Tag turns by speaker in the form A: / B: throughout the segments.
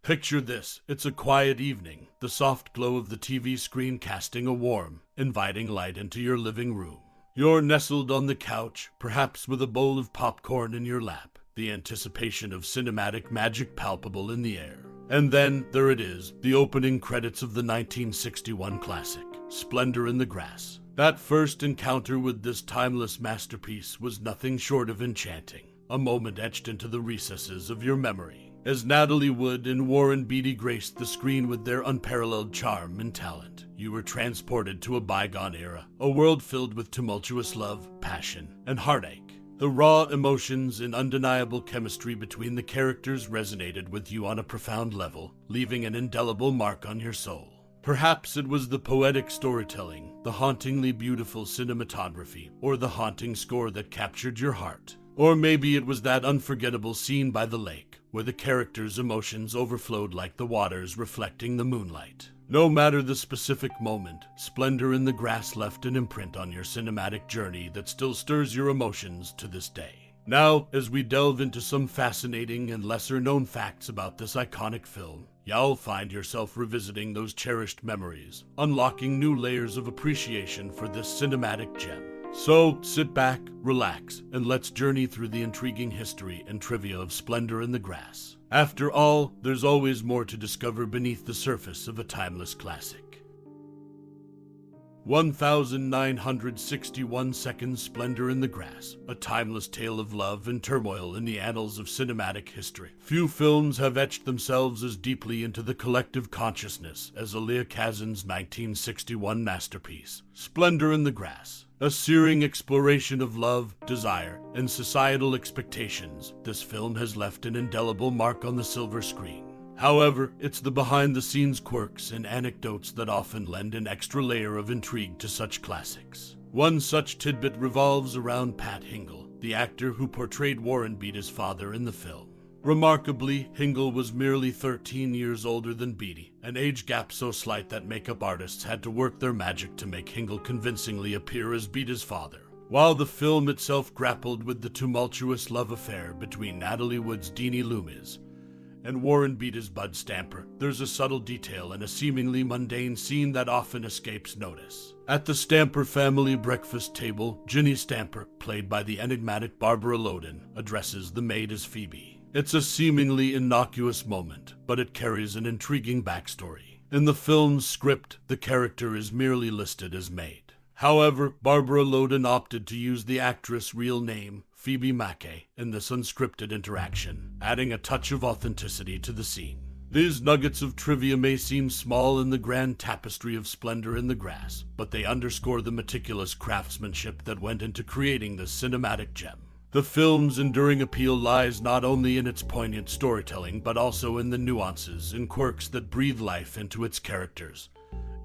A: Picture this. It's a quiet evening, the soft glow of the TV screen casting a warm, inviting light into your living room. You're nestled on the couch, perhaps with a bowl of popcorn in your lap, the anticipation of cinematic magic palpable in the air. And then, there it is, the opening credits of the 1961 classic, Splendor in the Grass. That first encounter with this timeless masterpiece was nothing short of enchanting, a moment etched into the recesses of your memory. As Natalie Wood and Warren Beatty graced the screen with their unparalleled charm and talent, you were transported to a bygone era, a world filled with tumultuous love, passion, and heartache. The raw emotions and undeniable chemistry between the characters resonated with you on a profound level, leaving an indelible mark on your soul. Perhaps it was the poetic storytelling, the hauntingly beautiful cinematography, or the haunting score that captured your heart. Or maybe it was that unforgettable scene by the lake, where the characters' emotions overflowed like the waters reflecting the moonlight. No matter the specific moment, Splendor in the Grass left an imprint on your cinematic journey that still stirs your emotions to this day. Now, as we delve into some fascinating and lesser-known facts about this iconic film, you'll find yourself revisiting those cherished memories, unlocking new layers of appreciation for this cinematic gem. So, sit back, relax, and let's journey through the intriguing history and trivia of Splendor in the Grass. After all, there's always more to discover beneath the surface of a timeless classic. 1961 seconds Splendor in the Grass, a timeless tale of love and turmoil in the annals of cinematic history. Few films have etched themselves as deeply into the collective consciousness as Elia Kazan's 1961 masterpiece, Splendor in the Grass. A searing exploration of love, desire, and societal expectations, this film has left an indelible mark on the silver screen. However, it's the behind-the-scenes quirks and anecdotes that often lend an extra layer of intrigue to such classics. One such tidbit revolves around Pat Hingle, the actor who portrayed Warren Beatty's father in the film. Remarkably, Hingle was merely 13 years older than Beatty, an age gap so slight that makeup artists had to work their magic to make Hingle convincingly appear as Beatty's father. While the film itself grappled with the tumultuous love affair between Natalie Wood's Loomis and Warren Beatty's Bud Stamper, there's a subtle detail in a seemingly mundane scene that often escapes notice. At the Stamper family breakfast table, Ginny Stamper, played by the enigmatic Barbara Loden, addresses the maid as Phoebe. It's a seemingly innocuous moment, but it carries an intriguing backstory. In the film's script, the character is merely listed as maid. However, Barbara Loden opted to use the actress' real name, Phoebe Mackey, in this unscripted interaction, adding a touch of authenticity to the scene. These nuggets of trivia may seem small in the grand tapestry of Splendor in the Grass, but they underscore the meticulous craftsmanship that went into creating this cinematic gem. The film's enduring appeal lies not only in its poignant storytelling, but also in the nuances and quirks that breathe life into its characters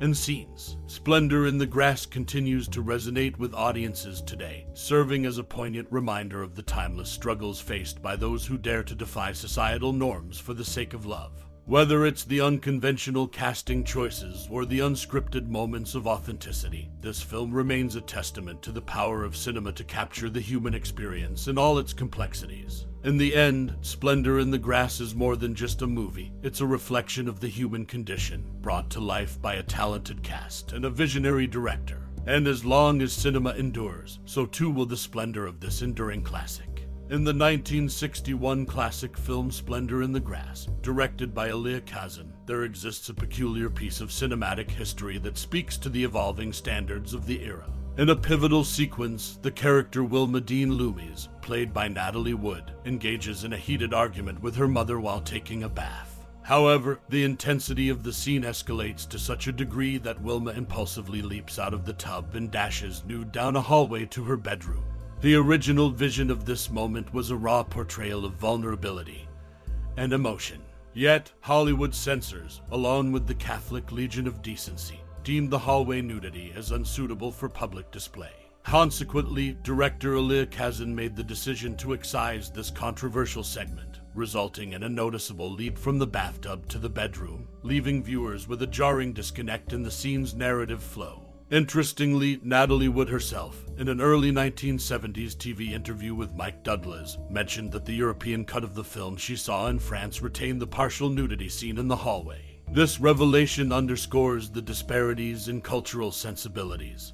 A: and scenes. Splendor in the Grass continues to resonate with audiences today, serving as a poignant reminder of the timeless struggles faced by those who dare to defy societal norms for the sake of love. Whether it's the unconventional casting choices or the unscripted moments of authenticity, this film remains a testament to the power of cinema to capture the human experience in all its complexities. In the end, Splendor in the Grass is more than just a movie. It's a reflection of the human condition, brought to life by a talented cast and a visionary director. And as long as cinema endures, so too will the splendor of this enduring classic. In the 1961 classic film Splendor in the Grass, directed by Elia Kazan, there exists a peculiar piece of cinematic history that speaks to the evolving standards of the era. In a pivotal sequence, the character Wilma Loomis, played by Natalie Wood, engages in a heated argument with her mother while taking a bath. However, the intensity of the scene escalates to such a degree that Wilma impulsively leaps out of the tub and dashes nude down a hallway to her bedroom. The original vision of this moment was a raw portrayal of vulnerability and emotion. Yet, Hollywood censors, along with the Catholic Legion of Decency, deemed the hallway nudity as unsuitable for public display. Consequently, director Elia Kazan made the decision to excise this controversial segment, resulting in a noticeable leap from the bathtub to the bedroom, leaving viewers with a jarring disconnect in the scene's narrative flow. Interestingly, Natalie Wood herself, in an early 1970s TV interview with Mike Douglas, mentioned that the European cut of the film she saw in France retained the partial nudity scene in the hallway. This revelation underscores the disparities in cultural sensibilities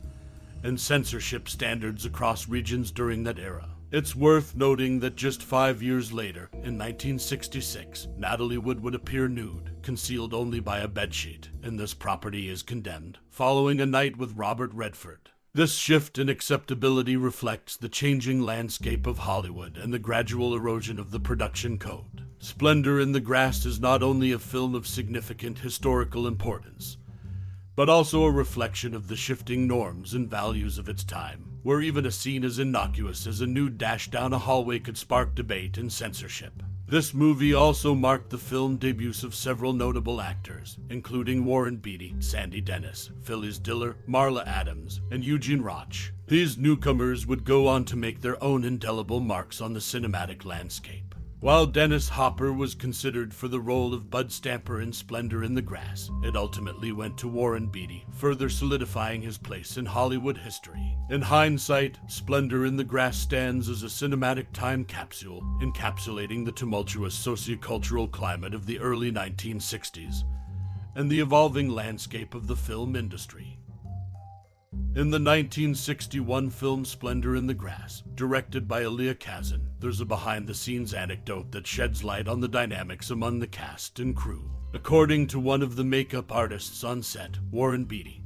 A: and censorship standards across regions during that era. It's worth noting that just 5 years later, in 1966, Natalie Wood would appear nude, concealed only by a bedsheet, in This Property is Condemned, following a night with Robert Redford. This shift in acceptability reflects the changing landscape of Hollywood and the gradual erosion of the production code. Splendor in the Grass is not only a film of significant historical importance, but also a reflection of the shifting norms and values of its time, where even a scene as innocuous as a nude dash down a hallway could spark debate and censorship. This movie also marked the film debuts of several notable actors, including Warren Beatty, Sandy Dennis, Phyllis Diller, Marla Adams, and Eugene Roch. These newcomers would go on to make their own indelible marks on the cinematic landscape. While Dennis Hopper was considered for the role of Bud Stamper in Splendor in the Grass, it ultimately went to Warren Beatty, further solidifying his place in Hollywood history. In hindsight, Splendor in the Grass stands as a cinematic time capsule, encapsulating the tumultuous sociocultural climate of the early 1960s and the evolving landscape of the film industry. In the 1961 film Splendor in the Grass, directed by Elia Kazan, there's a behind-the-scenes anecdote that sheds light on the dynamics among the cast and crew. According to one of the makeup artists on set, Warren Beatty,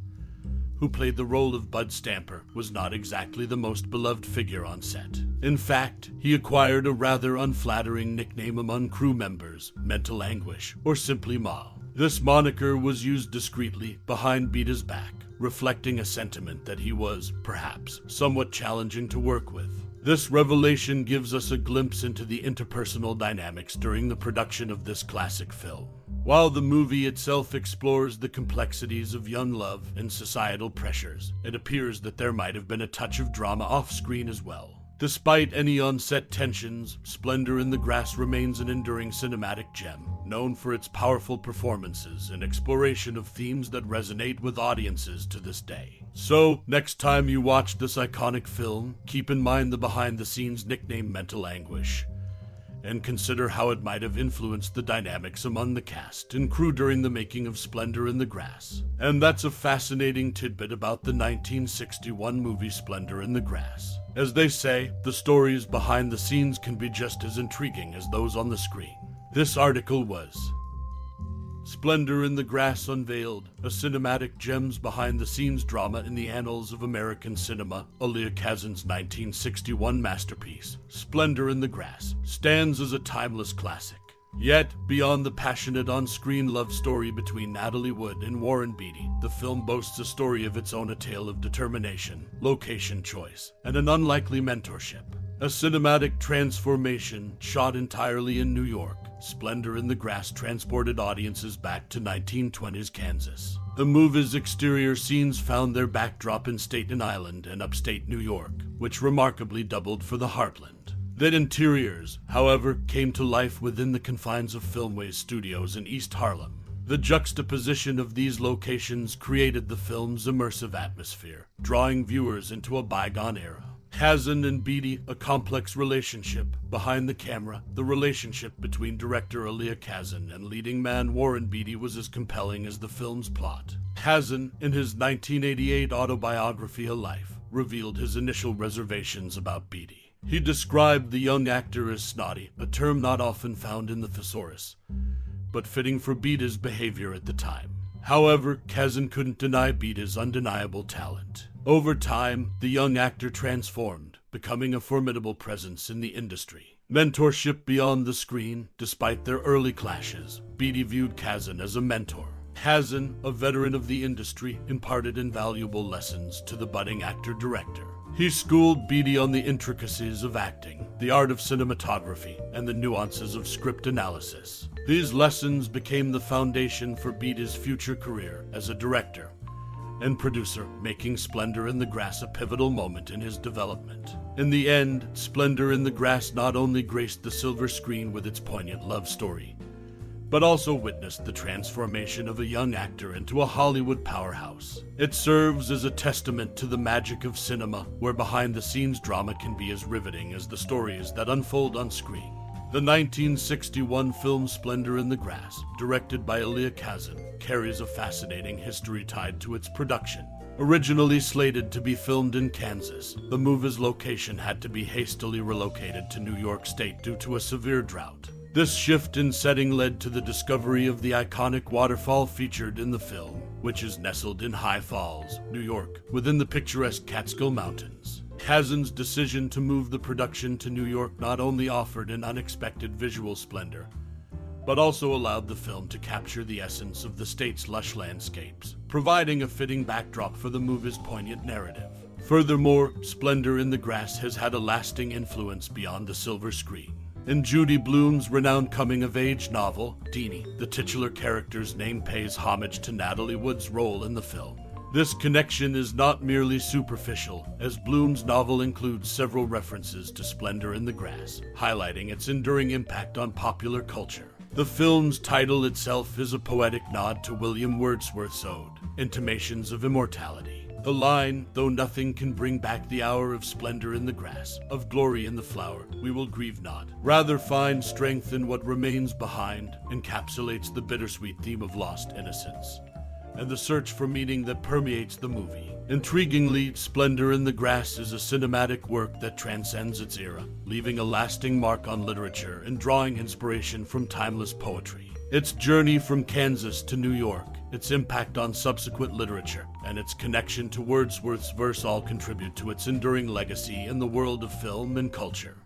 A: who played the role of Bud Stamper, was not exactly the most beloved figure on set. In fact, he acquired a rather unflattering nickname among crew members, Mental Anguish, or simply Ma. This moniker was used discreetly behind Beatty's back, reflecting a sentiment that he was, perhaps, somewhat challenging to work with. This revelation gives us a glimpse into the interpersonal dynamics during the production of this classic film. While the movie itself explores the complexities of young love and societal pressures, it appears that there might have been a touch of drama off-screen as well. Despite any on-set tensions, Splendor in the Grass remains an enduring cinematic gem, known for its powerful performances and exploration of themes that resonate with audiences to this day. So, next time you watch this iconic film, keep in mind the behind-the-scenes nickname Mental Anguish, and consider how it might have influenced the dynamics among the cast and crew during the making of Splendor in the Grass. And that's a fascinating tidbit about the 1961 movie Splendor in the Grass. As they say, the stories behind the scenes can be just as intriguing as those on the screen. This article was Splendor in the Grass Unveiled, a cinematic gems behind-the-scenes drama in the annals of American cinema. Elia Kazan's 1961 masterpiece, Splendor in the Grass, stands as a timeless classic. Yet, beyond the passionate on-screen love story between Natalie Wood and Warren Beatty, the film boasts a story of its own, a tale of determination, location choice, and an unlikely mentorship. A cinematic transformation shot entirely in New York, Splendor in the Grass transported audiences back to 1920s Kansas. The movie's exterior scenes found their backdrop in Staten Island and upstate New York, which remarkably doubled for the heartland. The interiors, however, came to life within the confines of Filmways Studios in East Harlem. The juxtaposition of these locations created the film's immersive atmosphere, drawing viewers into a bygone era. Kazan and Beatty, a complex relationship. Behind the camera, the relationship between director Elia Kazan and leading man Warren Beatty was as compelling as the film's plot. Kazan, in his 1988 autobiography A Life, revealed his initial reservations about Beatty. He described the young actor as snotty, a term not often found in the thesaurus, but fitting for Beatty's behavior at the time. However, Kazan couldn't deny Beatty's undeniable talent. Over time, the young actor transformed, becoming a formidable presence in the industry. Mentorship beyond the screen, despite their early clashes, Beatty viewed Kazan as a mentor. Kazan, a veteran of the industry, imparted invaluable lessons to the budding actor-director. He schooled Beatty on the intricacies of acting, the art of cinematography, and the nuances of script analysis. These lessons became the foundation for Beatty's future career as a director and producer, making Splendor in the Grass a pivotal moment in his development. In the end, Splendor in the Grass not only graced the silver screen with its poignant love story, but also witnessed the transformation of a young actor into a Hollywood powerhouse. It serves as a testament to the magic of cinema, where behind-the-scenes drama can be as riveting as the stories that unfold on screen. The 1961 film Splendor in the Grass, directed by Elia Kazan, carries a fascinating history tied to its production. Originally slated to be filmed in Kansas, the movie's location had to be hastily relocated to New York State due to a severe drought. This shift in setting led to the discovery of the iconic waterfall featured in the film, which is nestled in High Falls, New York, within the picturesque Catskill Mountains. Kazan's decision to move the production to New York not only offered an unexpected visual splendor, but also allowed the film to capture the essence of the state's lush landscapes, providing a fitting backdrop for the movie's poignant narrative. Furthermore, Splendor in the Grass has had a lasting influence beyond the silver screen. In Judy Blume's renowned coming-of-age novel, Ginny, the titular character's name pays homage to Natalie Wood's role in the film. This connection is not merely superficial, as Blume's novel includes several references to Splendor in the Grass, highlighting its enduring impact on popular culture. The film's title itself is a poetic nod to William Wordsworth's ode, Intimations of Immortality. The line, "Though nothing can bring back the hour of splendor in the grass, of glory in the flower, we will grieve not. Rather find strength in what remains behind," encapsulates the bittersweet theme of lost innocence and the search for meaning that permeates the movie. Intriguingly, Splendor in the Grass is a cinematic work that transcends its era, leaving a lasting mark on literature and drawing inspiration from timeless poetry. Its journey from Kansas to New York, its impact on subsequent literature, and its connection to Wordsworth's verse all contribute to its enduring legacy in the world of film and culture.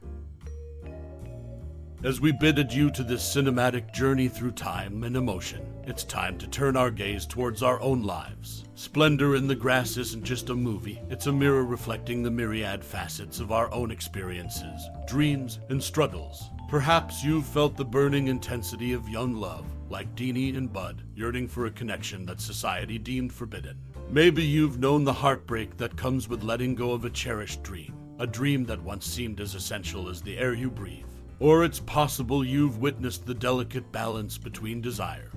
A: As we bid adieu to this cinematic journey through time and emotion, it's time to turn our gaze towards our own lives. Splendor in the Grass isn't just a movie, it's a mirror reflecting the myriad facets of our own experiences, dreams, and struggles. Perhaps you've felt the burning intensity of young love, like Ginny and Bud, yearning for a connection that society deemed forbidden. Maybe you've known the heartbreak that comes with letting go of a cherished dream, a dream that once seemed as essential as the air you breathe. Or it's possible you've witnessed the delicate balance between desire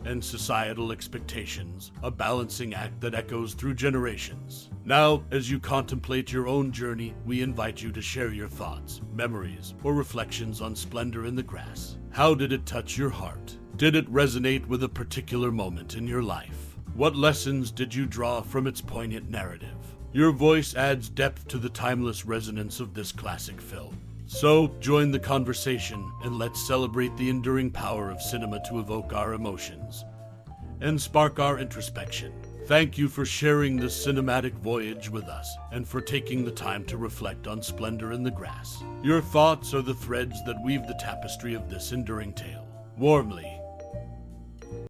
A: and societal expectations, a balancing act that echoes through generations. Now, as you contemplate your own journey, we invite you to share your thoughts, memories, or reflections on Splendor in the Grass. How did it touch your heart? Did it resonate with a particular moment in your life? What lessons did you draw from its poignant narrative? Your voice adds depth to the timeless resonance of this classic film. So, join the conversation and let's celebrate the enduring power of cinema to evoke our emotions and spark our introspection. Thank you for sharing this cinematic voyage with us and for taking the time to reflect on Splendor in the Grass. Your thoughts are the threads that weave the tapestry of this enduring tale. Warmly,